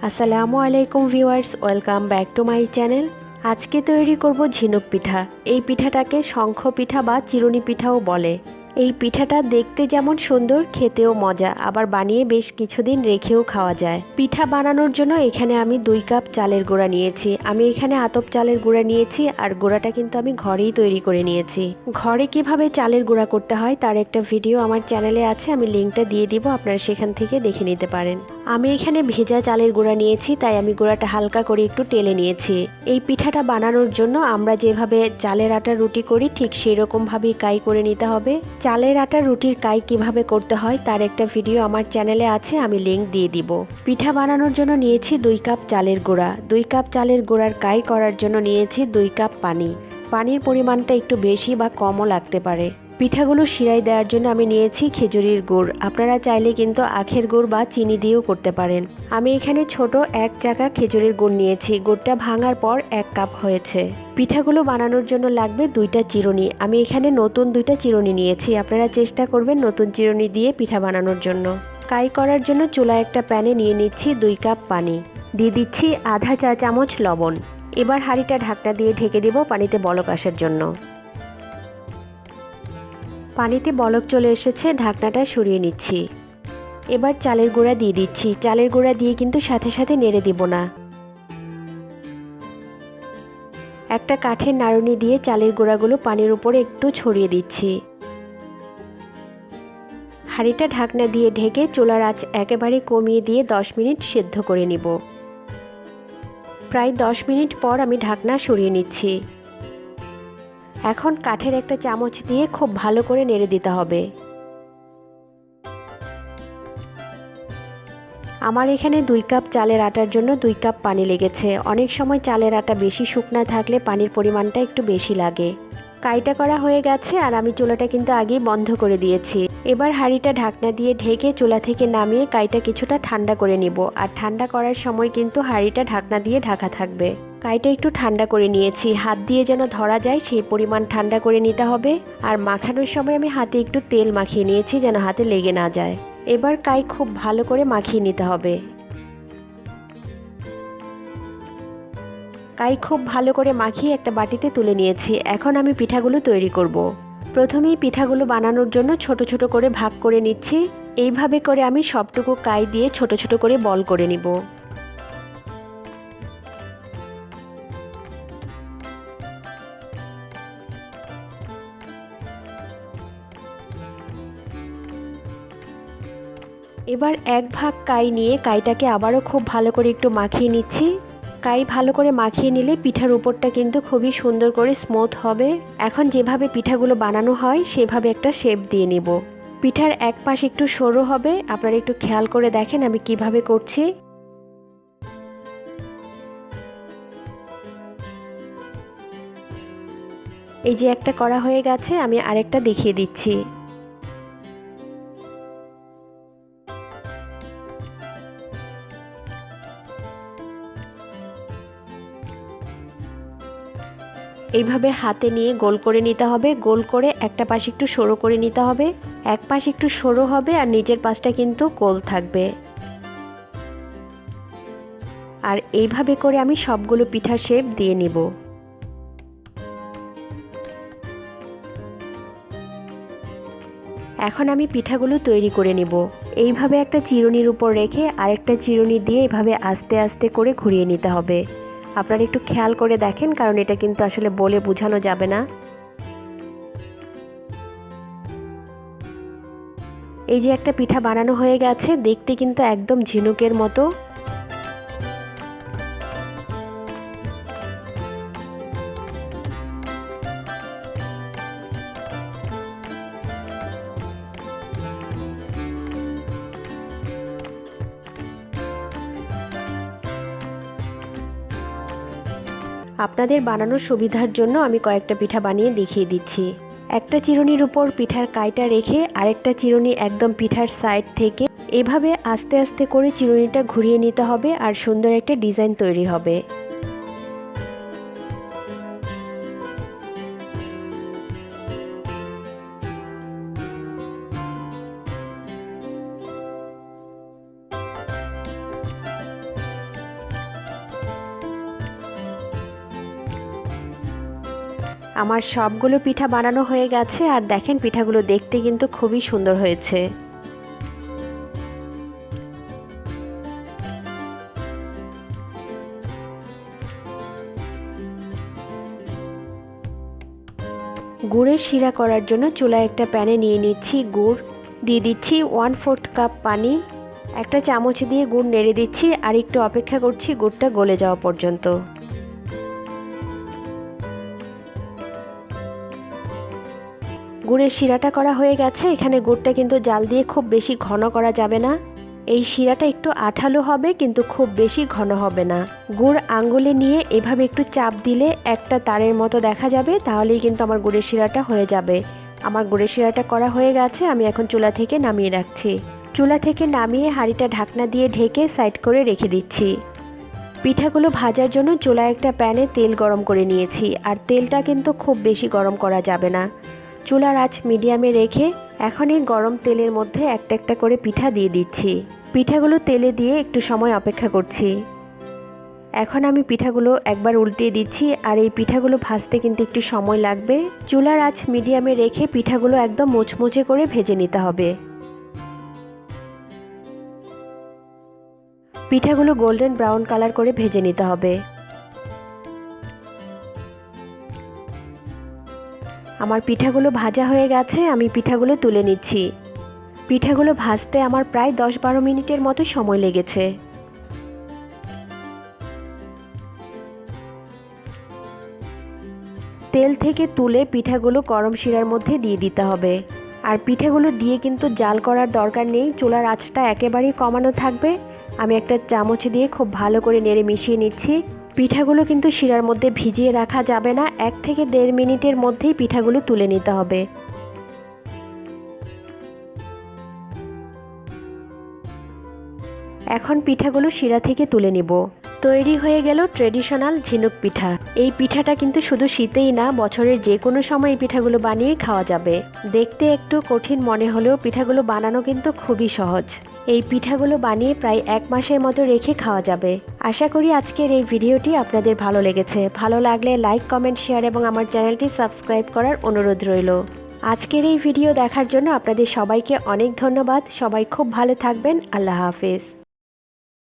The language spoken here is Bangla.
আসসালামু আলাইকুম viewers, welcome back to my channel. আজকে তৈরি করব ঝিনুক পিঠা। এই পিঠাটাকে শঙ্খ পিঠা বা চিরুনি পিঠাও বলে। এই পিঠাটা দেখতে যেমন সুন্দর, খেতেও মজা, আবার বানিয়ে বেশ কিছুদিন রেখেও খাওয়া যায়। পিঠা বানানোর জন্য এখানে আমি 2 কাপ চালের গুঁড়া নিয়েছি। আমি এখানে আতপ চালের গুঁড়া নিয়েছি, আর গুঁড়াটা কিন্তু আমি ঘরেই তৈরি করে নিয়েছি। ঘরে কিভাবে চালের গুঁড়া করতে হয় তার একটা ভিডিও আমার চ্যানেলে আছে, আমি লিঙ্কটা দিয়ে দিব, আপনারা সেখান থেকে দেখে নিতে পারেন। আমি এখানে ভেজা চালের গুঁড়া নিয়েছি, তাই আমি গুঁড়াটা হালকা করে একটু টেলে নিয়েছি। এই পিঠাটা বানানোর জন্য আমরা যেভাবে চালের আটার রুটি করি ঠিক সেই রকমভাবেই কাই করে নিতে হবে। চালের আটার রুটির কাই কিভাবে করতে হয় তার একটা ভিডিও আমার চ্যানেলে আছে, আমি লিঙ্ক দিয়ে দিব। পিঠা বানানোর জন্য নিয়েছি 2 কাপ চালের গুঁড়া। 2 কাপ চালের গুঁড়ার কাই করার জন্য নিয়েছি 2 কাপ পানি। পানির পরিমাণটা একটু বেশি বা কমও লাগতে পারে। পিঠাগুলো শিরাই দেওয়ার জন্য আমি নিয়েছি খেজুরির গুড়। আপনারা চাইলে কিন্তু আখের গুড় বা চিনি দিয়েও করতে পারেন। আমি এখানে ছোট 1 চাকা খেজুরির গুড় নিয়েছি। গুড়টা ভাঙার পর 1 কাপ হয়েছে। পিঠাগুলো বানানোর জন্য লাগবে 2টা চিরুনি। আমি এখানে নতুন 2টা চিরুনি নিয়েছি। আপনারা চেষ্টা করবেন নতুন চিরুনি দিয়ে পিঠা বানানোর জন্য। কাই করার জন্য চুলায় একটা প্যানে নিয়ে নিচ্ছি 2 কাপ পানি। দিয়ে দিচ্ছি আধা চা চামচ লবণ। এবার হাঁড়িটা ঢাকনা দিয়ে ঢেকে দেব পানিতে বলক আসার জন্য। পানিতে বলক চলে এসেছে, ঢাকনাটা সরিয়ে নিচ্ছি। এবার চালের গুঁড়া দিয়ে দিচ্ছি। চালের গুঁড়া দিয়ে কিন্তু সাথে সাথে নেড়ে দিব না। একটা কাঠের নাড়ুনি দিয়ে চালের গুঁড়াগুলো পানির উপরে একটু ছড়িয়ে দিচ্ছি। হাঁড়িটা ঢাকনা দিয়ে ঢেকে চুলার আঁচ একেবারে কমিয়ে দিয়ে 10 মিনিট সেদ্ধ করে নিব। প্রায় 10 মিনিট পর আমি ঢাকনা সরিয়ে নিচ্ছি। এখন কাঠের একটা চামচ দিয়ে খুব ভালো করে নেড়ে দিতে হবে। আমার এখানে 2 কাপ চালের আটার জন্য 2 কাপ পানি লেগেছে। অনেক সময় চালের আটা বেশি শুকনা থাকলে পানির পরিমাণটা একটু বেশি লাগে। কাইটা করা হয়ে গেছে, আর আমি চুলাটা কিন্তু আগেই বন্ধ করে দিয়েছি। এবার হাঁড়িটা ঢাকনা দিয়ে ঢেকে চুলা থেকে নামিয়ে কাইটা কিছুটা ঠান্ডা করে নিব। আর ঠান্ডা করার সময় কিন্তু হাঁড়িটা ঢাকনা দিয়ে ঢাকা থাকবে। কাইটা একটু ঠান্ডা করে নিয়েছি, হাত দিয়ে যেন ধরা যায় সেই পরিমাণ ঠান্ডা করে নিতে হবে। আর মাখানোর সময় আমি হাতে একটু তেল মাখিয়ে নিয়েছি যেন হাতে লেগে না যায়। এবার কাই খুব ভালো করে মাখিয়ে নিতে হবে। কাই খুব ভালো করে মাখিয়ে একটা বাটিতে তুলে নিয়েছি। এখন আমি পিঠাগুলো তৈরি করব। প্রথমেই পিঠাগুলো বানানোর জন্য ছোট ছোট করে ভাগ করে নিচ্ছি। এইভাবে করে আমি সবটুকু কাই দিয়ে ছোট ছোট করে বল করে নিব। এবার 1 ভাগ কাই নিয়ে কাইটাকে আবারও খুব ভালো করে একটু মাখিয়ে নিচ্ছি। কাই ভালো করে মাখিয়ে নিলে পিঠার উপরটা কিন্তু খুবই সুন্দর করে স্মুথ হবে। এখন যেভাবে পিঠাগুলো বানানো হয় সেভাবে একটা শেপ দিয়ে নিব। পিঠার এক পাশ একটু সরু হবে, আপনারা একটু খেয়াল করে দেখেন আমি কিভাবে করছি। এই যে একটা করা হয়ে গেছে, আমি আরেকটা দেখিয়ে দিচ্ছি। এইভাবে হাতে নিয়ে গোল করে নিতে হবে। গোল করে একটা পাশ একটু সরু করে নিতে হবে। এক পাশ একটু সরু হবে আর নিচের পাশটা কিন্তু গোল থাকবে। আর এইভাবে করে আমি সবগুলো পিঠার শেপ দিয়ে নিব। এখন আমি পিঠাগুলো তৈরি করে নিব। এইভাবে একটা চিরুনির উপর রেখে আরেকটা চিরুনি দিয়ে এভাবে আস্তে আস্তে করে ঘুরিয়ে নিতে হবে। আপনারা একটু খেয়াল করে দেখেন, কারণ এটা কিন্তু আসলে বলে বোঝানো যাবে না। এই যে একটা পিঠা বানানো হয়ে গেছে, দেখতে কিন্তু একদম ঝিনুকের মতো। আপনাদের বানানোর সুবিধার জন্য আমি কয়েকটা পিঠা বানিয়ে দেখিয়ে দিচ্ছি। একটা চিরুনির উপর পিঠার কাইটা রেখে আরেকটা চিরুনি একদম পিঠার সাইড থেকে এভাবে আস্তে আস্তে করে চিরুনিটা ঘুরিয়ে নিতে হবে, আর সুন্দর একটা ডিজাইন তৈরি হবে। আমার সবগুলো পিঠা বানানো হয়ে গেছে আর দেখেন পিঠাগুলো দেখতে কিন্তু খুবই সুন্দর হয়েছে। গুড়ের শিরা করার জন্য চুলায় একটা প্যানে নিয়ে নিচ্ছি গুড়, দিয়ে দিচ্ছি 1/4 কাপ পানি, একটা চামচ দিয়ে গুড় নেড়ে দিচ্ছি আর একটু অপেক্ষা করছি গুড়টা গলে যাওয়া পর্যন্ত। গুড়ের শিরাটা করা হয়ে গেছে। এখানে গুড়টা কিন্তু জাল দিয়ে খুব বেশি ঘন করা যাবে না, এই শিরাটা একটু আঠালো হবে কিন্তু খুব বেশি ঘন হবে না। গুড় আঙ্গুলে নিয়ে এভাবে একটু চাপ দিলে একটা তারের মতো দেখা যাবে, তাহলেই কিন্তু আমার গুড়ের শিরাটা হয়ে যাবে। আমার গুড়ের শিরাটা করা হয়ে গেছে, আমি এখন চুলা থেকে নামিয়ে রাখছি। চুলা থেকে নামিয়ে হাঁড়িটা ঢাকনা দিয়ে ঢেকে সাইড করে রেখে দিচ্ছি। পিঠাগুলো ভাজার জন্য চুলায় একটা প্যানে তেল গরম করে নিয়েছি, আর তেলটা কিন্তু খুব বেশি গরম করা যাবে না। চুলার আঁচ মিডিয়ামে রেখে এখন এই গরম তেলের মধ্যে একটা একটা করে পিঠা দিয়ে দিচ্ছি। পিঠাগুলো তেলে দিয়ে একটু সময় অপেক্ষা করছি। এখন আমি পিঠাগুলো একবার উল্টিয়ে দিচ্ছি, আর এই পিঠাগুলো ভাজতে কিন্তু একটু সময় লাগবে। চুলার আঁচ মিডিয়ামে রেখে পিঠাগুলো একদম মুচমুচে করে ভেজে নিতে হবে। পিঠাগুলো গোল্ডেন ব্রাউন কালার করে ভেজে নিতে হবে। আমার পিঠাগুলো ভাজা হয়ে গেছে, আমি পিঠাগুলো তুলে নিচ্ছি। পিঠাগুলো ভাজতে আমার প্রায় 10-12 মিনিটের মতো সময় লেগেছে। তেল থেকে তুলে পিঠাগুলো গরম শিরার মধ্যে দিয়ে দিতে হবে। আর পিঠাগুলো দিয়ে কিন্তু জাল করার দরকার নেই, চুলার আঁচটা একেবারেই কমানো থাকবে। আমি একটা চামচ দিয়ে খুব ভালো করে নেড়ে মিশিয়ে নিচ্ছি। পিঠাগুলো কিন্তু শিরার মধ্যে ভিজিয়ে রাখা যাবে না, 1 থেকে 1.5 মিনিটের মধ্যেই পিঠাগুলো তুলে নিতে হবে। এখন পিঠাগুলো শিরা থেকে তুলে নিব। তৈরি হয়ে গেল ট্রেডিশনাল ঝিনুক পিঠা। এই পিঠাটা কিন্তু শুধু শীতেই না, বছরের যে কোনো সময় এই পিঠাগুলো বানিয়ে খাওয়া যাবে। দেখতে একটু কঠিন মনে হলেও পিঠাগুলো বানানো কিন্তু খুবই সহজ। এই পিঠাগুলো বানিয়ে প্রায় 1 মাসের মতো রেখে খাওয়া যাবে। আশা করি আজকের এই ভিডিওটি আপনাদের ভালো লেগেছে। ভালো লাগলে লাইক, কমেন্ট, শেয়ার এবং আমার চ্যানেলটি সাবস্ক্রাইব করার অনুরোধ রইল। আজকের এই ভিডিও দেখার জন্য আপনাদের সবাইকে অনেক ধন্যবাদ। সবাই খুব ভালো থাকবেন। আল্লাহ হাফেজ।